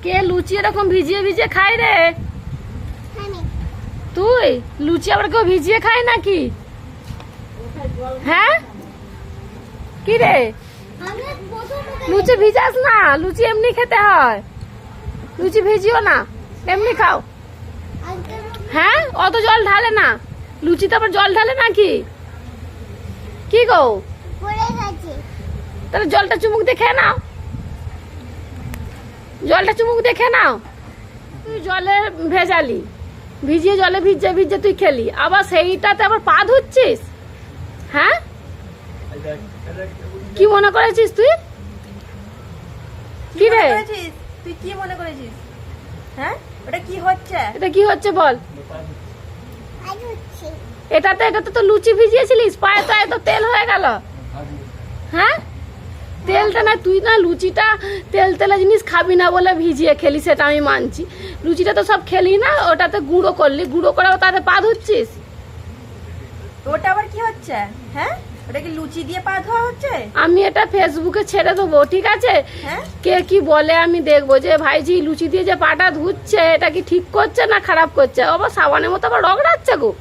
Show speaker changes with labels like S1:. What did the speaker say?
S1: কে লুচি এরকম ভিজিয়ে ভিজিয়ে খায় রে? তুই লুচি আবার কেউ ভিজিয়ে খায় নাকি? হ্যাঁ কি রে, লুচি ভিজাস না, লুচি এমনি খেতে হয়, লুচি ভিজিও না, এমনি খাও। হ্যাঁ অত জল ঢালে না, লুচিতে আবার জল ঢালে নাকি? কি গো, তাহলে জলটা চুমুক দিয়ে খেয়ে নাও, জলটা চুমুক দিয়ে খেয়ে নাও। তুই জলে ভেজালি, ভিজিয়ে জলে ভিজে ভিজে তুই খেলি, আবার সেইটাতে আবার পা ধুচ্ছিস। হ্যাঁ কি মনে করেছিস তুই? কি রে
S2: তুই কি মনে করেছিস? হ্যাঁ ওটা কি হচ্ছে?
S1: এটা কি হচ্ছে বল? এটাতে তো লুচি ভিজিয়েছিলিস, পায়ে তো এত তেল হয়ে গেল। হ্যাঁ তেলটা না, তুই না লুচিটা তেল তেলা জিনিস খাবি না বলে ভিজিয়ে খেলি, সেটা আমি মানছি। লুচিটা তো সব খেলি না, ওটাতে গুঁড়ো করলি, গুঁড়ো করে তাতে পা ধুচ্ছিস।
S2: ওটা আবার কি হচ্ছে? হ্যাঁ ওটা কি লুচি দিয়ে পা ধোয়া হচ্ছে?
S1: আমি এটা ফেসবুকে ছেড়ে দেবো, ঠিক আছে?
S2: হ্যাঁ
S1: কে কি বলে আমি দেখবো, যে ভাইজি লুচি দিয়ে যে পাটা ধুচ্ছে এটা কি ঠিক করছে না খারাপ করছে। আবার সাবানের মতো আবার রগড়াচ্ছে গো।